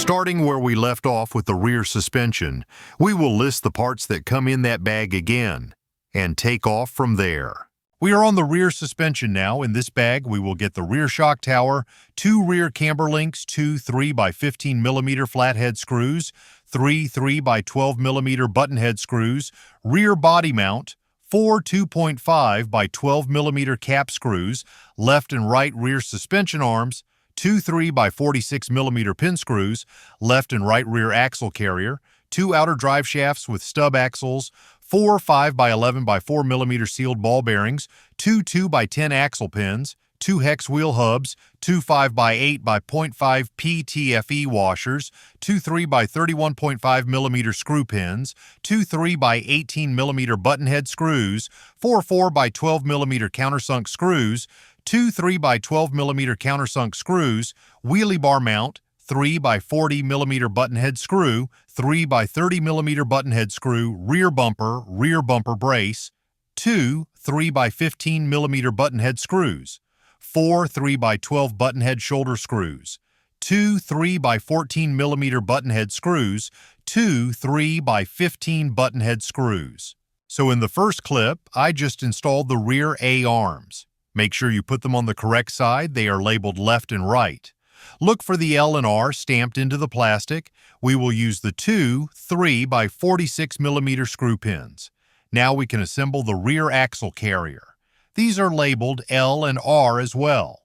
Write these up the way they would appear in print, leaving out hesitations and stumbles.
Starting where we left off with the rear suspension, we will list the parts that come in that bag again, and take off from there. We are on the rear suspension now. In this bag, we will get the rear shock tower, 2 rear camber links, 2 3x15mm flathead screws, 3 3x12mm buttonhead screws, rear body mount, 4 2.5x12mm cap screws, left and right rear suspension arms, 2 3x46mm pin screws, left and right rear axle carrier, 2 outer drive shafts with stub axles, 4 5x11x4mm sealed ball bearings, 2 2x10 axle pins, 2 hex wheel hubs, 2 5x8x0.5 PTFE washers, 2 3x31.5mm screw pins, 2 3x18mm buttonhead screws, 4 4x12mm countersunk screws, 2 3x12mm countersunk screws, wheelie bar mount, 3x40mm buttonhead screw, 3x30mm buttonhead screw, rear bumper brace, 2 3x15mm buttonhead screws, 4 3x12 buttonhead shoulder screws, 2 3x14mm buttonhead screws, 2 3x15 buttonhead screws. So in the first clip, I just installed the rear A arms. Make sure you put them on the correct side. They are labeled left and right. Look for the L and R stamped into the plastic. We will use the 2 3x46mm screw pins. Now we can assemble the rear axle carrier. These are labeled L and R as well.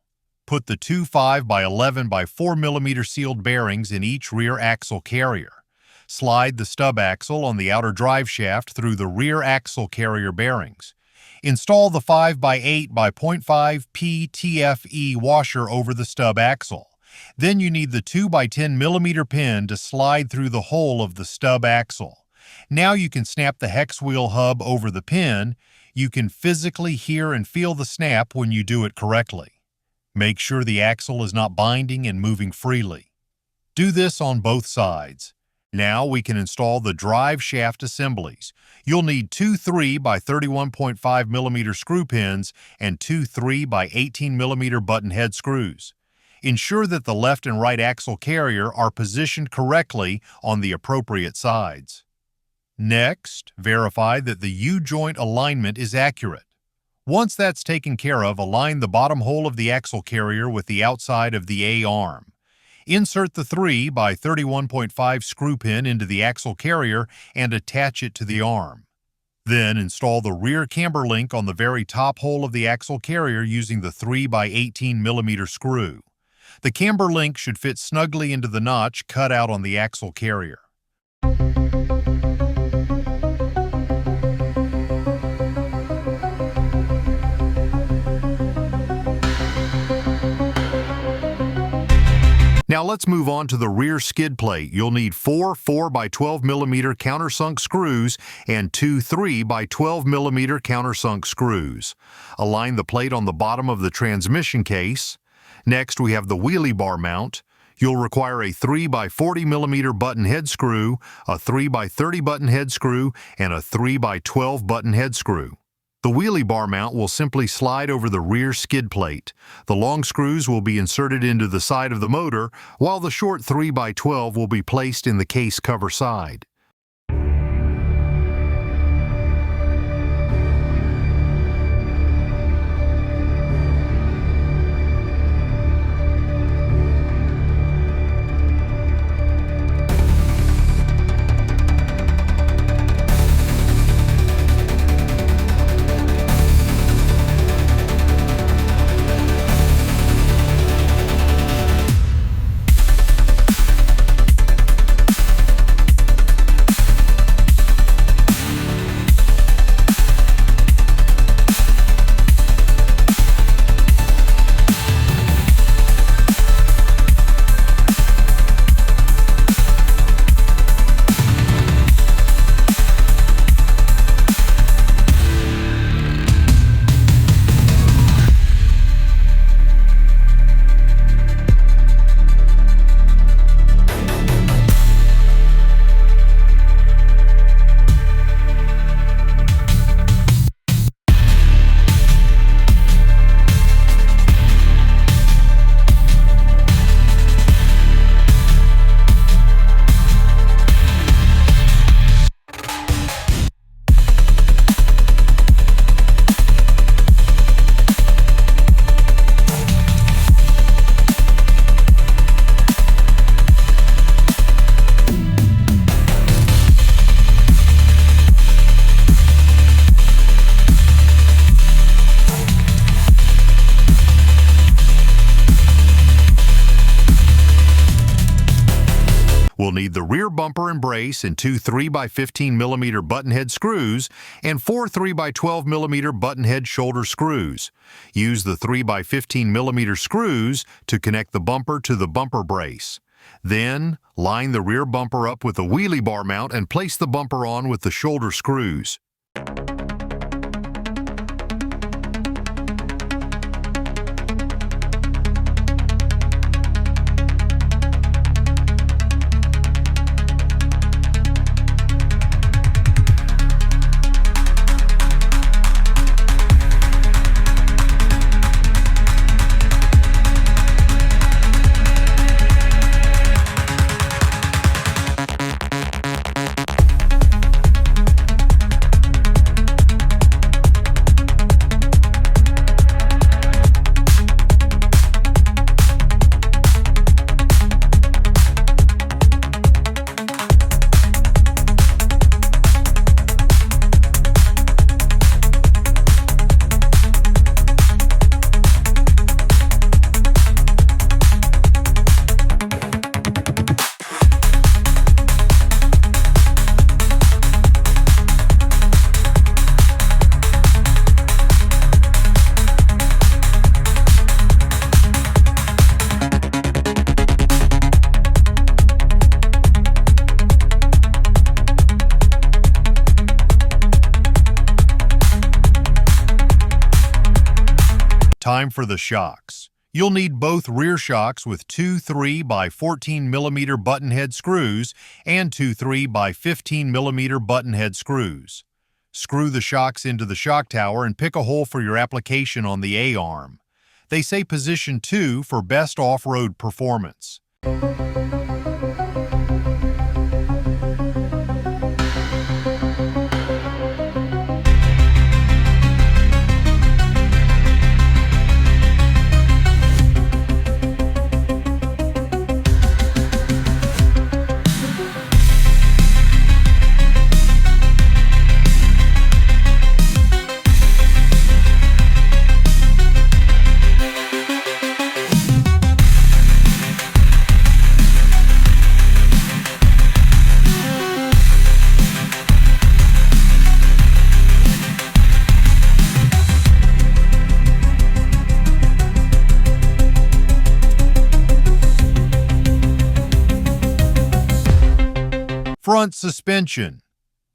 Put the 2 5x11x4mm sealed bearings in each rear axle carrier. Slide the stub axle on the outer drive shaft through the rear axle carrier bearings. Install the 5x8x0.5 PTFE washer over the stub axle. Then you need the 2x10mm pin to slide through the hole of the stub axle. Now you can snap the hex wheel hub over the pin. You can physically hear and feel the snap when you do it correctly. Make sure the axle is not binding and moving freely. Do this on both sides. Now we can install the drive shaft assemblies. You'll need 2 3x31.5mm screw pins and 2 3x18mm button head screws. Ensure that the left and right axle carrier are positioned correctly on the appropriate sides. Next, verify that the U-joint alignment is accurate. Once that's taken care of, align the bottom hole of the axle carrier with the outside of the A-arm. Insert the 3x31.5 screw pin into the axle carrier and attach it to the arm. Then install the rear camber link on the very top hole of the axle carrier using the 3x18mm screw. The camber link should fit snugly into the notch cut out on the axle carrier. Now let's move on to the rear skid plate. You'll need 4 4x12mm countersunk screws and 2 3x12mm countersunk screws. Align the plate on the bottom of the transmission case. Next, we have the wheelie bar mount. You'll require a 3x40mm button head screw, a 3x30 button head screw, and a 3x12 button head screw. The wheelie bar mount will simply slide over the rear skid plate. The long screws will be inserted into the side of the motor, while the short 3x12 will be placed in the case cover side. the rear bumper and brace and two 3x15mm button-head screws and four 3x12mm button-head shoulder screws. Use the 3x15mm screws to connect the bumper to the bumper brace. Then, line the rear bumper up with a wheelie bar mount and place the bumper on with the shoulder screws. Time for the shocks. You'll need both rear shocks with two 3x14mm button-head screws and two 3x15mm button-head screws. Screw the shocks into the shock tower and pick a hole for your application on the A-arm. They say position 2 for best off-road performance. Front suspension.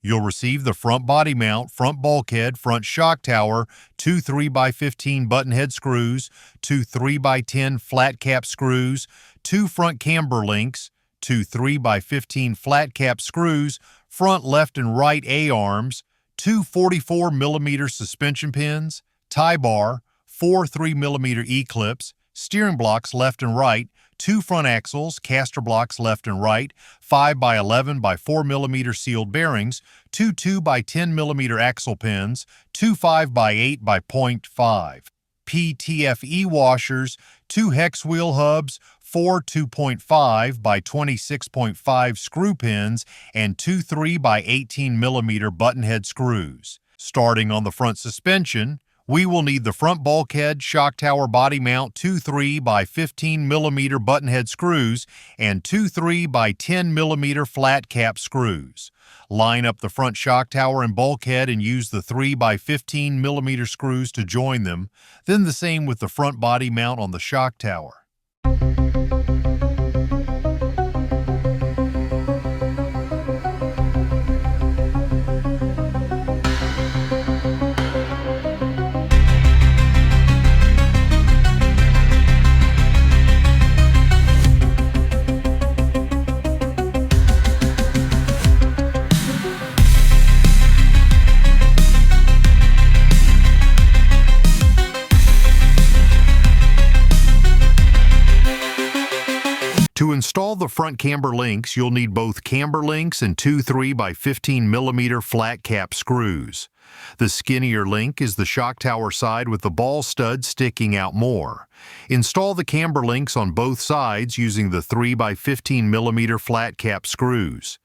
You'll receive the front body mount, front bulkhead, front shock tower, two 3x15 button-head screws, two 3x10 flat cap screws, two front camber links, two 3x15 flat cap screws, front left and right A-arms, two 44mm suspension pins, tie bar, four 3mm E-clips, steering blocks left and right, two front axles, caster blocks left and right, 5x11 by 4mm sealed bearings, two 2x10mm axle pins, two 5x8 by 0.5 PTFE washers, two hex wheel hubs, four 2.5 by 26.5 screw pins, and two 3x18mm button-head screws. Starting on the front suspension, we will need the front bulkhead, shock tower body mount, two 3x15mm button-head screws, and two 3x10mm flat cap screws. Line up the front shock tower and bulkhead and use the 3x15mm screws to join them, then the same with the front body mount on the shock tower. To install the front camber links, you'll need both camber links and two 3x15mm flat cap screws. The skinnier link is the shock tower side with the ball stud sticking out more. Install the camber links on both sides using the 3x15mm flat cap screws.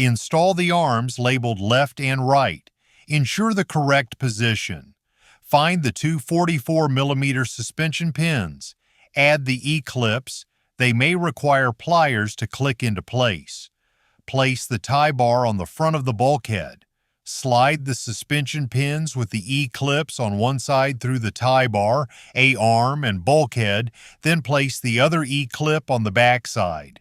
Install the arms labeled left and right. Ensure the correct position. Find the two 44mm suspension pins. Add the E-clips. They may require pliers to click into place. Place the tie bar on the front of the bulkhead. Slide the suspension pins with the E-clips on one side through the tie bar, A-arm, and bulkhead, then place the other E-clip on the back side.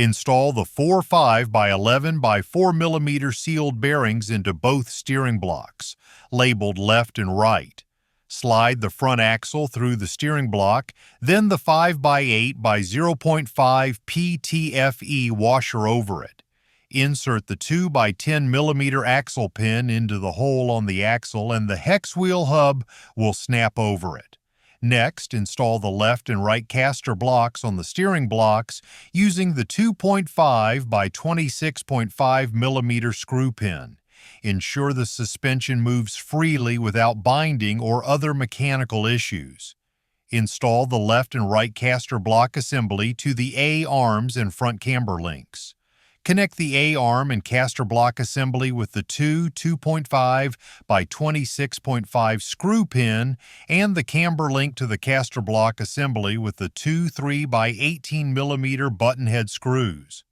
Install the 4 5 by 11 by 4mm sealed bearings into both steering blocks, labeled left and right. Slide the front axle through the steering block, then the 5 by 8 by 0.5 PTFE washer over it. Insert the 2 by 10mm axle pin into the hole on the axle and the hex wheel hub will snap over it. Next, install the left and right caster blocks on the steering blocks using the 2.5 by 26.5mm screw pin. Ensure the suspension moves freely without binding or other mechanical issues. Install the left and right caster block assembly to the A-arms and front camber links. Connect the A-arm and caster block assembly with the 2.5 by 26.5 screw pin and the camber link to the caster block assembly with the 3 by 18mm button head screws.